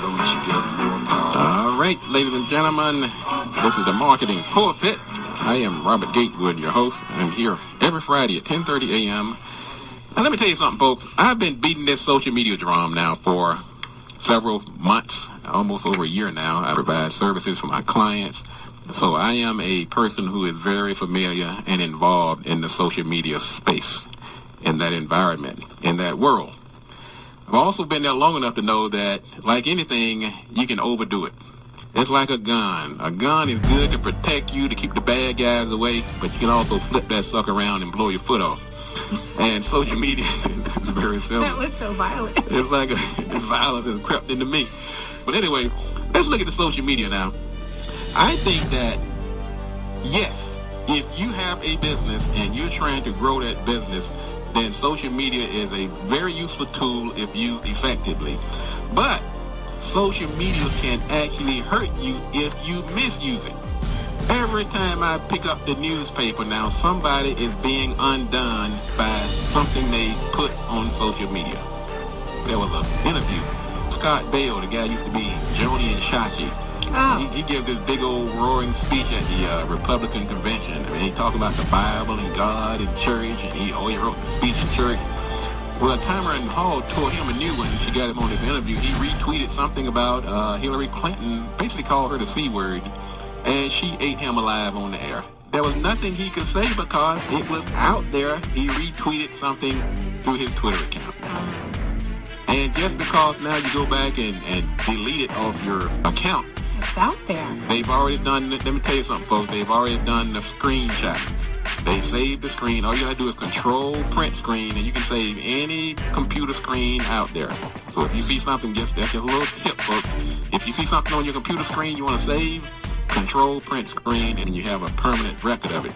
All right, ladies and gentlemen, this is the Marketing Pulpit. I am Robert Gatewood, your host. I'm here every Friday at 10:30 a.m. Now, let me tell you something, folks. I've been beating this social media drum now for several months, almost over a year now. I provide services for my clients. So I am a person who is very familiar and involved in the social media space, in that environment, in that world. I've also been there long enough to know that, like anything, you can overdo it. It's like a gun. A gun is good to protect you, to keep the bad guys away, but you can also flip that sucker around and blow your foot off. And social media is very simple. That was so violent. It's like violence has crept into me. But anyway, let's look at the social media now. I think that, yes, if you have a business and you're trying to grow that business, then social media is a very useful tool if used effectively. But social media can actually hurt you if you misuse it. Every time I pick up the newspaper now, somebody is being undone by something they put on social media. There was an interview. Scott Bale, the guy used to be Joni and Shachi. Oh. He gave this big old roaring speech at the Republican convention. I mean, he talked about the Bible and God and church, and he wrote the speech in church. Well, Tamara Hall tore him a new one. She got him on this interview. He retweeted something about Hillary Clinton, basically called her the C word, and she ate him alive on the air. There was nothing he could say because it was out there. He retweeted something through his Twitter account. And just because now you go back and delete it off your account, It's out there. they've already done, let me tell you something, folks, they've already done the screenshot. They save the screen. All you gotta do is control print screen, and you can save any computer screen out there. So if you see something, that's just a little tip, folks. If you see something on your computer screen you want to save, control print screen, and you have a permanent record of it.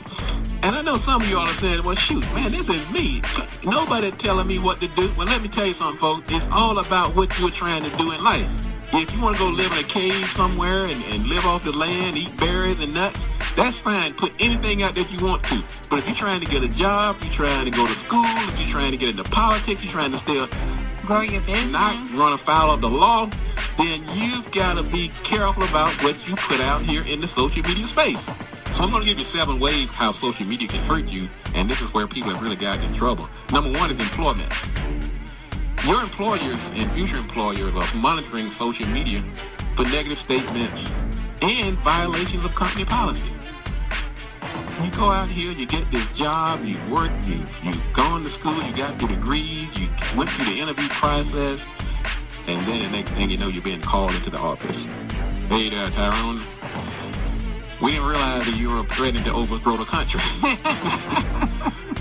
And I know some of you all are saying, well, shoot, man, this is me. Nobody telling me what to do. Well, let me tell you something, folks. It's all about what you're trying to do in life. If you want to go live in a cave somewhere and live off the land, eat berries and nuts, that's fine. Put anything out that you want to. But if you're trying to get a job, you're trying to go to school, if you're trying to get into politics, you're trying to still Grow your business. not run afoul of the law, then you've got to be careful about what you put out here in the social media space. So I'm going to give you 7 ways how social media can hurt you, and this is where people have really gotten in trouble. Number 1 is employment. Your employers and future employers are monitoring social media for negative statements and violations of company policy. You go out here, you get this job, you work, you've gone to school, you got your degrees, you went through the interview process, and then the next thing you know, you're being called into the office. Hey there, Tyrone. We didn't realize that you were threatening to overthrow the country.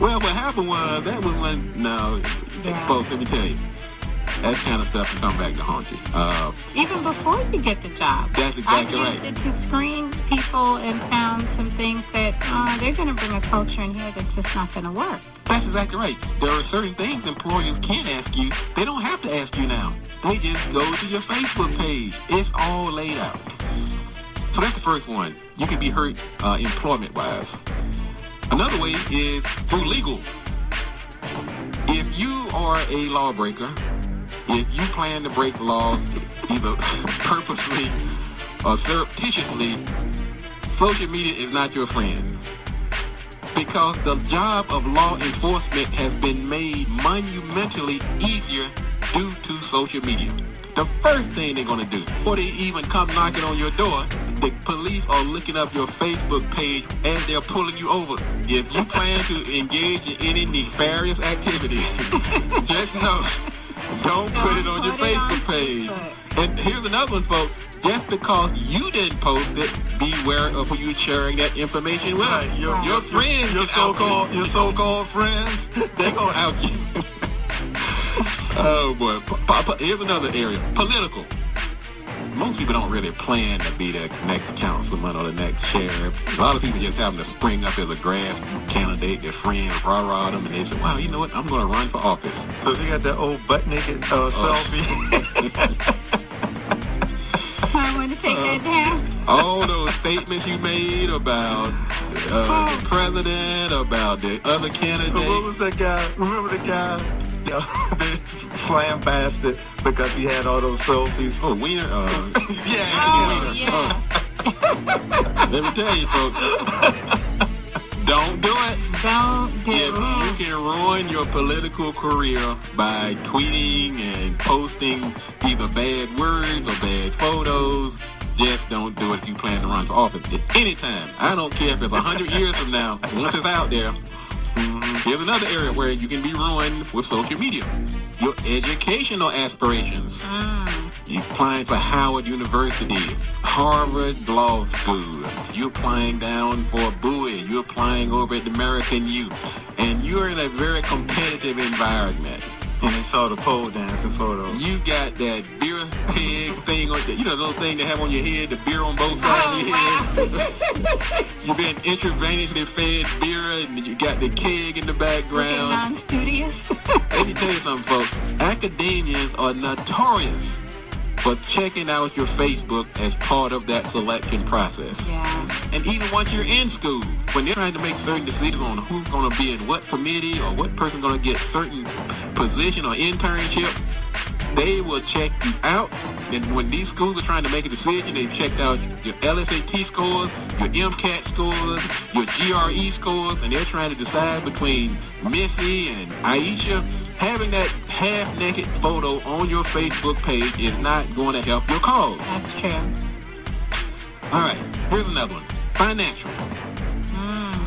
Well, what happened was, that was when, folks, let me tell you, that kind of stuff can come back to haunt you. Even before you get the job. That's exactly right. I've used it to screen people and found some things that they're going to bring a culture in here that's just not going to work. That's exactly right. There are certain things employers can ask you. They don't have to ask you now. They just go to your Facebook page. It's all laid out. So that's the first one. You can be hurt employment-wise. Another way is through legal. If you are a lawbreaker, if you plan to break laws either purposely or surreptitiously, social media is not your friend. Because the job of law enforcement has been made monumentally easier due to social media. The first thing they're going to do, before they even come knocking on your door, the police are looking up your Facebook page as they're pulling you over. If you plan to engage in any nefarious activity, just know, don't put it on your Facebook page. And here's another one, folks. Just because you didn't post it, beware of who you're sharing that information with. Right, your friends, your so-called friends, they're gonna out you. Oh boy. Here's another area. Political. Most people don't really plan to be the next councilman or the next sheriff. A lot of people just happen to spring up as a grassroots candidate. Their friends rah-rah them, and they say, wow, you know what? I'm going to run for office. So they got that old butt-naked selfie. I want to take that down. All those statements you made about the president, about the other candidate. So what was that guy? Remember the guy They slam bastard because he had all those selfies. Oh, Wiener. Oh, yes. Let me tell you, folks. Don't do it. Don't do If it. you can ruin your political career by tweeting and posting either bad words or bad photos, just don't do it if you plan to run for office at any time. I don't care if it's 100 years from now. Once it's out there, here's another area where you can be ruined with social media. Your educational aspirations. You're applying for Howard University, Harvard Law School. You're applying down for Bowie. You're applying over at the American Youth. And you're in a very competitive environment. And they saw the pole dancing photo. You got that beer keg thing on the, the little thing they have on your head, the beer on both sides of your head. You've been intravenously fed beer, and you got the keg in the Looking background. non-studious. Let me tell you something, folks. Academians are notorious for checking out your Facebook as part of that selection process. Yeah. And even once you're in school, when they're trying to make certain decisions on who's going to be in what committee or what person's going to get certain position or internship, they will check you out. And when these schools are trying to make a decision, they've checked out your LSAT scores, your MCAT scores, your GRE scores, and they're trying to decide between Missy and Aisha. Having that half-naked photo on your Facebook page is not going to help your cause. That's true. All right, here's another one. Financial.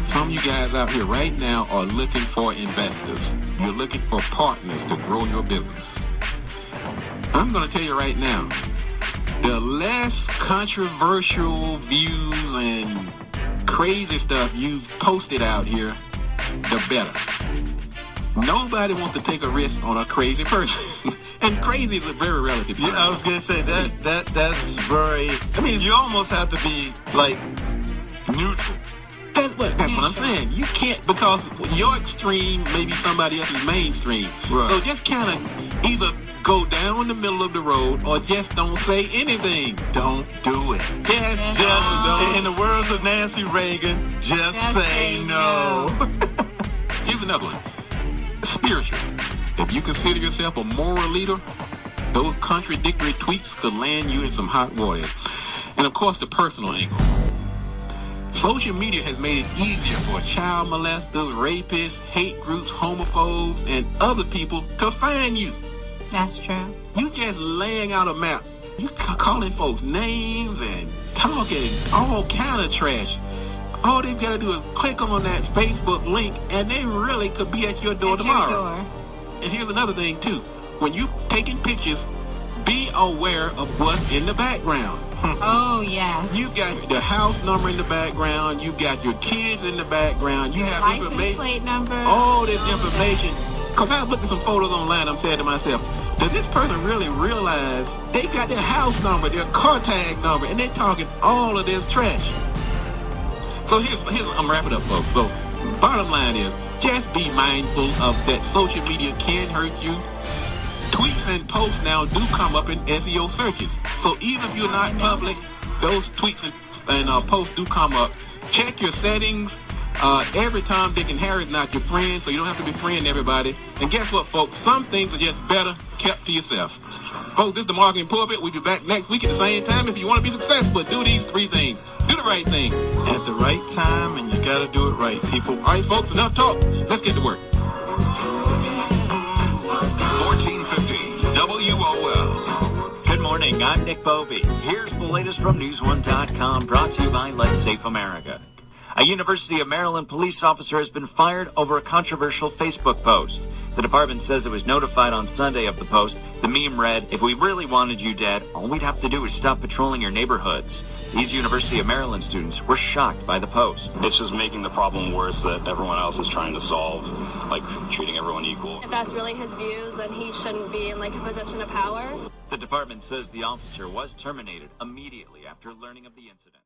Some of you guys out here right now are looking for investors. You're looking for partners to grow your business. I'm going to tell you right now, the less controversial views and crazy stuff you've posted out here, the better. Nobody wants to take a risk on a crazy person. And crazy is a very relative term. Yeah, I was gonna say that's very. I mean, you almost have to be like neutral. That's what I'm saying. You can't, because your extreme may be somebody else's mainstream. Right. So just kind of either go down the middle of the road or just don't say anything. Don't do it. Just In don't. the words of Nancy Reagan, just say no. Here's another one. Spiritual. If you consider yourself a moral leader, those contradictory tweets could land you in some hot water. And of course, the personal angle. Social media has made it easier for child molesters, rapists, hate groups, homophobes, and other people to find you. That's true. You just laying out a map. You calling folks names and talking all kind of trash. All they've got to do is click on that Facebook link, and they really could be at your door tomorrow. Your door. And here's another thing, too. When you taking pictures, be aware of what's in the background. Oh, yes. You got the house number in the background. You got your kids in the background. You have License information. plate number. All this information. Because I was looking at some photos online, I'm saying to myself, does this person really realize they got their house number, their car tag number, and they're talking all of this trash? So here's I'm wrapping up, folks. So bottom line is, just be mindful of that social media can hurt you. Tweets and posts now do come up in SEO searches. So even if you're not public, those tweets and posts do come up. Check your settings. Every Tom, Dick, and Harry is not your friend, so you don't have to befriend everybody. And guess what, folks? Some things are just better kept to yourself. Folks, this is the Marketing Pulpit. We'll be back next week at the same time. If you want to be successful, do these 3 things. Do the right thing At the right time, and you gotta do it right, people. All right, folks, enough talk. Let's get to work. 1450 WOL. Good morning, I'm Nick Bovey. Here's the latest from News1.com, brought to you by Let's Safe America. A University of Maryland police officer has been fired over a controversial Facebook post. The department says it was notified on Sunday of the post. The meme read, "If we really wanted you dead, all we'd have to do is stop patrolling your neighborhoods." These University of Maryland students were shocked by the post. It's just making the problem worse that everyone else is trying to solve, like treating everyone equal. If that's really his views, then he shouldn't be in a position of power. The department says the officer was terminated immediately after learning of the incident.